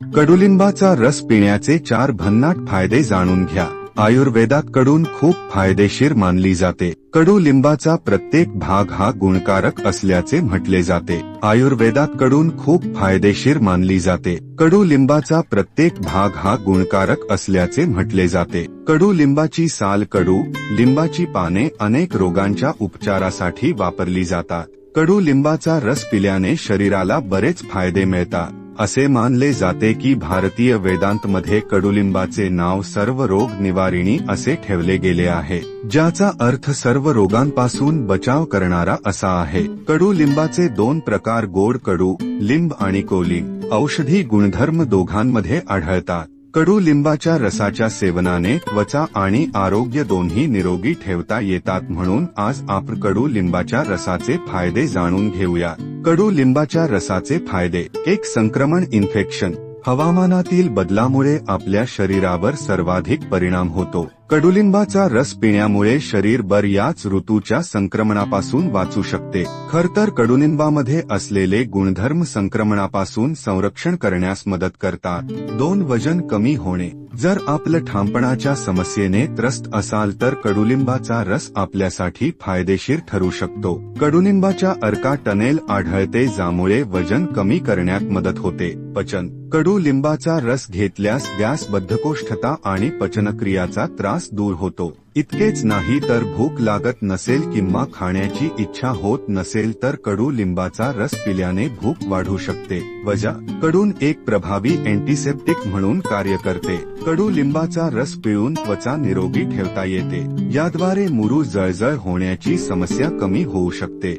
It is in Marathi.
कडुलिंबाचा रस पिण्याचे 4 भन्नाट फायदे जाणून घ्या. आयुर्वेदात कडून खूप फायदेशीर मानली जाते. कडुलिंबाचा प्रत्येक भाग हा गुणकारक असल्याचे म्हटले जाते. आयुर्वेदात कडून खूप फायदेशीर मानली जाते. कडुलिंबाचा प्रत्येक भाग हा गुणकारक असल्याचे म्हटले जाते. कडुलिंबाची साल, कडू लिंबाची पाने अनेक रोगांच्या उपचारासाठी वापरली जातात. कडुलिंबाचा रस पिल्याने शरीराला बरेच फायदे मिळतात. असे मानले जाते की भारतीय वेदांतमध्ये कडुलिंबाचे नाव सर्व रोग निवारिणी असे ठेवले गेले आहे, ज्याचा अर्थ सर्व रोगांपासून बचाव करणारा असा आहे. कडुलिंबाचे 2 प्रकार गोड कडू लिंब आणि कोलिंब औषधी गुणधर्म दोघांमध्ये आढळतात. कडुलिंबाच्या रसाच्या सेवनाने त्वचा आणि आरोग्य दोन्ही निरोगी ठेवता येतात. म्हणून आज आपण कडुलिंबाच्या रसाचे फायदे जाणून घेऊया. कडुलिंबाच्या रसाचे फायदे. 1. संक्रमण इन्फेक्शन. हवामानातील बदलामुळे आपल्या शरीरावर सर्वाधिक परिणाम होतो. कडुलिंबाचा रस पिण्यामुळे शरीर बऱ्याच ऋतूच्या संक्रमणापासून वाचू शकते. खरतर कडुलिंबामध्ये असलेले गुणधर्म संक्रमणापासून संरक्षण करण्यास मदत करतात. 2. वजन कमी होणे. जर आपलं ठामपणाच्या समस्येने त्रस्त असाल तर कडुलिंबाचा रस आपल्यासाठी फायदेशीर ठरू शकतो. कडुलिंबाच्या अर्का टनेल आढळते, ज्यामुळे वजन कमी करण्यात मदत होते. पचन. कडुलिंबाचा रस घेतल्यास गॅस, बद्धकोष्ठता आणि पचनक्रियाचा त्रास दूर होतो. इतकेच नाही तर भूक लागत नसेल किंवा खाण्याची इच्छा होत नसेल तर कडुलिंबाचा रस पिल्याने भूक वाढू शकते. वजा. कडून एक प्रभावी अँटीसेप्टिक म्हणून कार्य करते. कडुलिंबाचा रस पिऊन त्वचा निरोगी ठेवता येते. याद्वारे मुरू, जळजळ होण्याची समस्या कमी होऊ शकते.